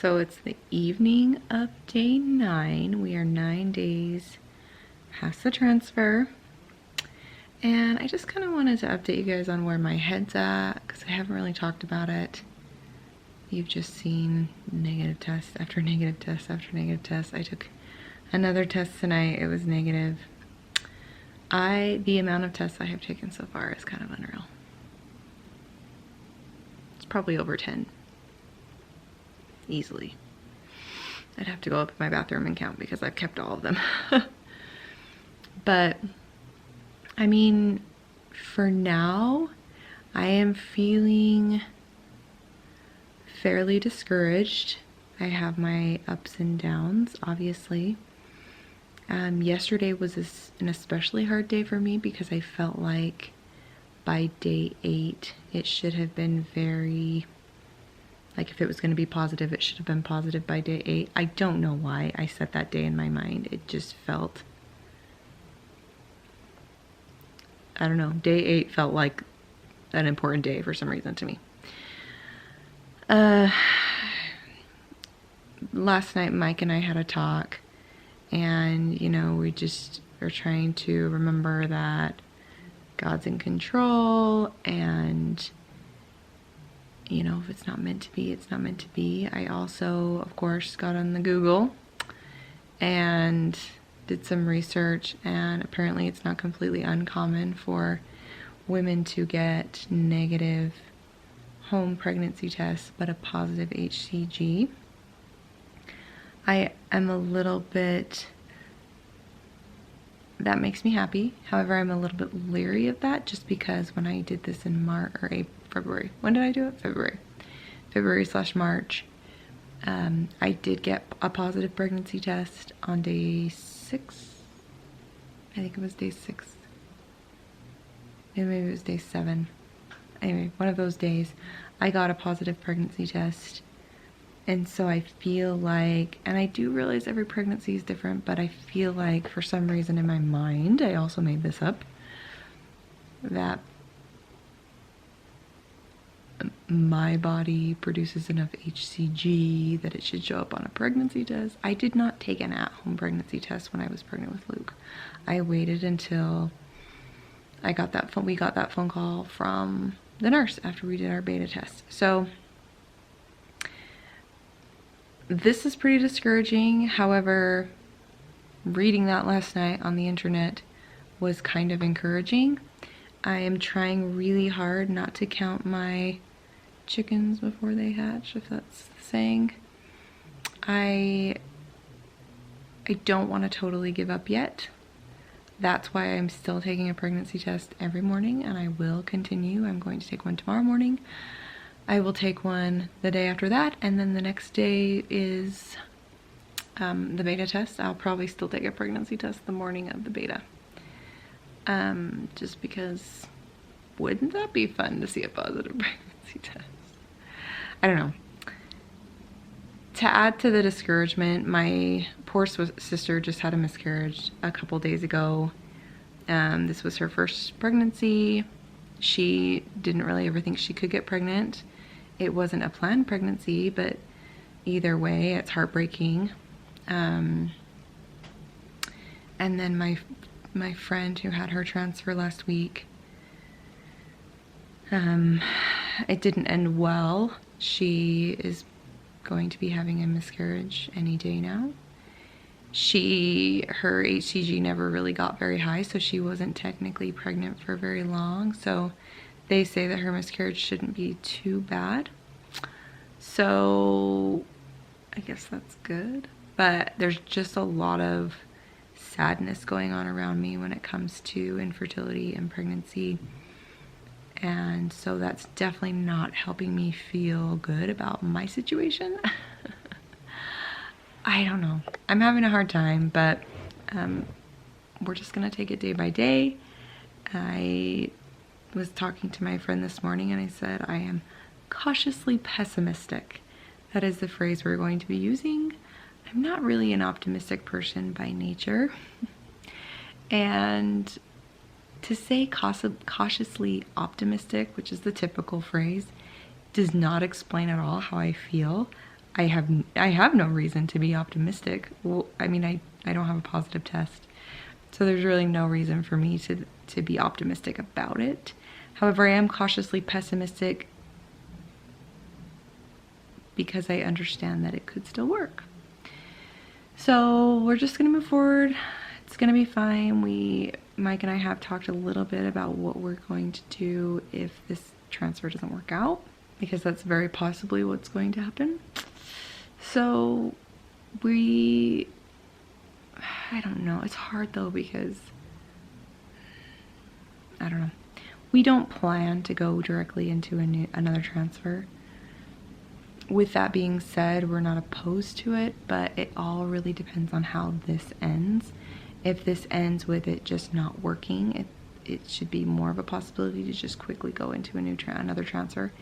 So it's the evening of day 9. We are 9 days past the transfer. And I just kind of wanted to update you guys on where my head's at, because I haven't really talked about it. You've just seen negative test after negative test after negative test. I took another test tonight. It was negative. The amount of tests I have taken so far is kind of unreal. It's probably over 10. Easily. I'd have to go up in my bathroom and count because I've kept all of them. But I mean, for now, I am feeling fairly discouraged. I have my ups and downs, obviously. Yesterday was an especially hard day for me because I felt like by day 8, it should have been very, like if it was going to be positive, it should have been positive by day 8. I don't know why I set that day in my mind. It just felt, I don't know, day 8 felt like an important day for some reason to me. Last night, Mike and I had a talk, and, you know, we just are trying to remember that God's in control, and, you know, if it's not meant to be, it's not meant to be. I also, of course, got on the Google and did some research, and apparently it's not completely uncommon for women to get negative home pregnancy tests but a positive HCG. I am a little bit, that makes me happy. However, I'm a little bit leery of that just because when I did this in February. When did I do it? February/March. I did get a positive pregnancy test on day 6. I think it was day 6. Maybe it was day 7. Anyway, one of those days, I got a positive pregnancy test. And so I feel like, and I do realize every pregnancy is different, but I feel like for some reason in my mind, I also made this up, that my body produces enough HCG that it should show up on a pregnancy test. I did not take an at-home pregnancy test when I was pregnant with Luke. I waited until we got that phone call from the nurse after we did our beta test. So this is pretty discouraging. However, reading that last night on the internet was kind of encouraging. I am trying really hard not to count my chickens before they hatch, if that's the saying. I don't want to totally give up yet. That's why I'm still taking a pregnancy test every morning, and I will continue. I'm going to take one tomorrow morning. I will take one the day after that, and then the next day is the beta test. I'll probably still take a pregnancy test the morning of the beta. Just because, wouldn't that be fun to see a positive pregnancy test? I don't know. To add to the discouragement, my poor sister just had a miscarriage a couple days ago. This was her first pregnancy. She didn't really ever think she could get pregnant. It wasn't a planned pregnancy, but either way, it's heartbreaking. And then my friend who had her transfer last week, it didn't end well. She is going to be having a miscarriage any day now. Her HCG never really got very high, so she wasn't technically pregnant for very long. So they say that her miscarriage shouldn't be too bad. So I guess that's good. But there's just a lot of sadness going on around me when it comes to infertility and pregnancy. And so that's definitely not helping me feel good about my situation. I don't know. I'm having a hard time, but we're just going to take it day by day. I was talking to my friend this morning and I said, I am cautiously pessimistic. That is the phrase we're going to be using. I'm not really an optimistic person by nature. And to say cautiously optimistic, which is the typical phrase, does not explain at all how I feel. I have no reason to be optimistic. Well, I mean, I don't have a positive test. So there's really no reason for me to be optimistic about it. However, I am cautiously pessimistic because I understand that it could still work. So we're just gonna move forward. It's gonna be fine. Mike and I have talked a little bit about what we're going to do if this transfer doesn't work out, because that's very possibly what's going to happen. So I don't know. It's hard though, because I don't know. We don't plan to go directly into another transfer. With that being said, we're not opposed to it, but it all really depends on how this ends. If this ends with it just not working, it should be more of a possibility to just quickly go into another transfer.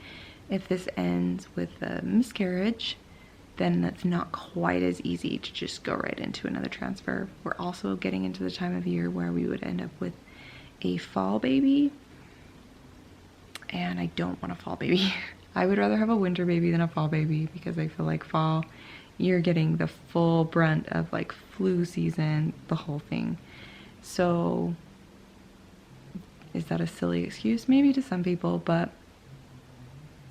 If this ends with a miscarriage, then that's not quite as easy to just go right into another transfer. We're also getting into the time of year where we would end up with a fall baby, and I don't want a fall baby. I would rather have a winter baby than a fall baby, because I feel like fall, you're getting the full brunt of like flu season, the whole thing. So is that a silly excuse? Maybe to some people, but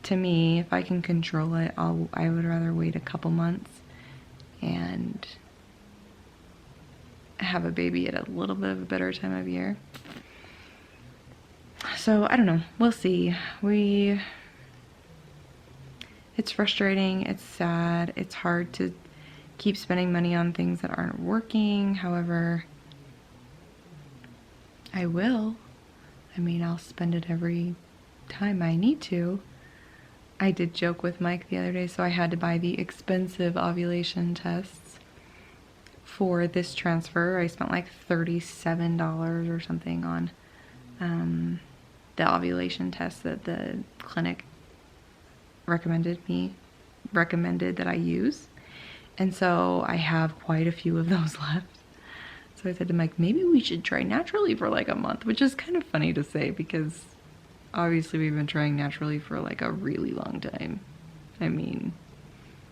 to me, if I can control it, I would rather wait a couple months and have a baby at a little bit of a better time of year. So I don't know, we'll see. It's frustrating, it's sad, it's hard to keep spending money on things that aren't working. However, I will. I mean, I'll spend it every time I need to. I did joke with Mike the other day, so I had to buy the expensive ovulation tests for this transfer. I spent like $37 or something on the ovulation test that the clinic recommended that I use. And so I have quite a few of those left. So I said to Mike, maybe we should try naturally for like a month, which is kind of funny to say, because obviously we've been trying naturally for like a really long time. I mean,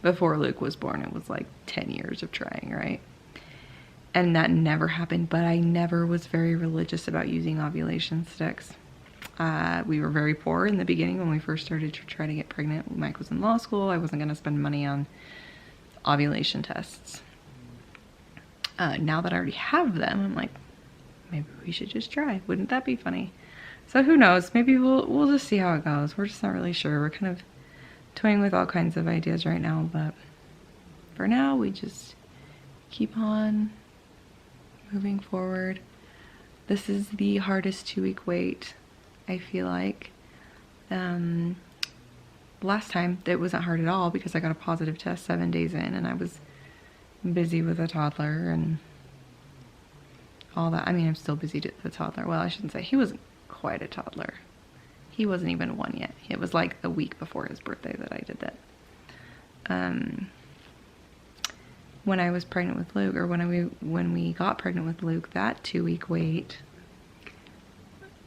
before Luke was born, it was like 10 years of trying, right? And that never happened, but I never was very religious about using ovulation sticks. We were very poor in the beginning when we first started to try to get pregnant. Mike was in law school. I wasn't going to spend money on ovulation tests. Now that I already have them, I'm like, maybe we should just try. Wouldn't that be funny? So who knows? Maybe we'll just see how it goes. We're just not really sure. We're kind of toying with all kinds of ideas right now, but for now, we just keep on moving forward. This is the hardest 2-week wait, I feel like. Last time it wasn't hard at all, because I got a positive test 7 days in, and I was busy with a toddler and all that. I mean, I'm still busy with the toddler. Well, I shouldn't say. He wasn't quite a toddler. He wasn't even 1 yet. It was like a week before his birthday that I did that. When I was pregnant with Luke, or when we got pregnant with Luke, that 2-week wait,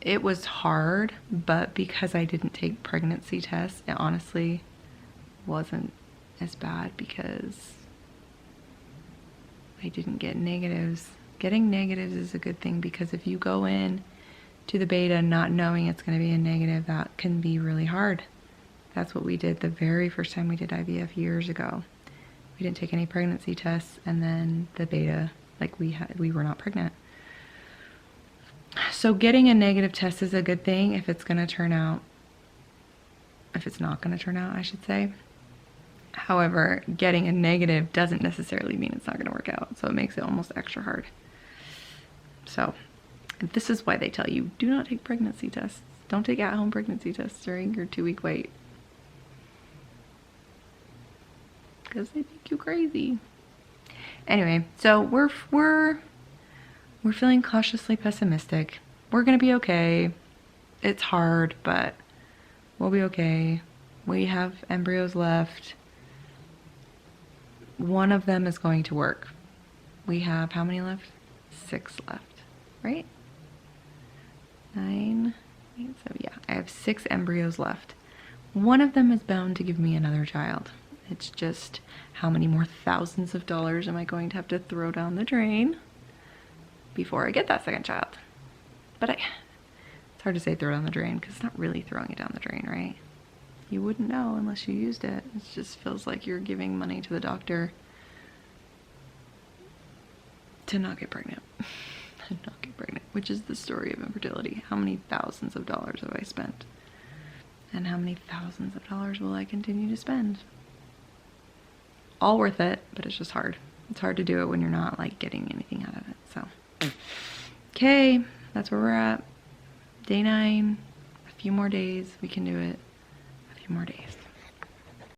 it was hard, but because I didn't take pregnancy tests, it honestly wasn't as bad, because I didn't get negatives. Getting negatives is a good thing, because if you go in to the beta not knowing it's going to be a negative, that can be really hard. That's what we did the very first time we did IVF years ago. We didn't take any pregnancy tests, and then the beta, like we were not pregnant. So getting a negative test is a good thing if it's going to turn out, if it's not going to turn out, I should say. However, getting a negative doesn't necessarily mean it's not going to work out, so it makes it almost extra hard. So this is why they tell you, do not take pregnancy tests. Don't take at-home pregnancy tests during your 2-week wait, because they think you crazy. Anyway, so we're feeling cautiously pessimistic. We're gonna be okay. It's hard, but we'll be okay. We have embryos left. One of them is going to work. We have how many left? 6 left, right? 9, 8, 7, yeah. I have 6 embryos left. One of them is bound to give me another child. It's just how many more thousands of dollars am I going to have to throw down the drain before I get that second child? But it's hard to say throw down the drain because it's not really throwing it down the drain, right? You wouldn't know unless you used it. It just feels like you're giving money to the doctor to not get pregnant. Not get pregnant, which is the story of infertility. How many thousands of dollars have I spent? And how many thousands of dollars will I continue to spend? All worth it, but it's just hard. It's hard to do it when you're not like getting anything out of it. So, okay, that's where we're at. Day 9, a few more days, we can do it. A few more days.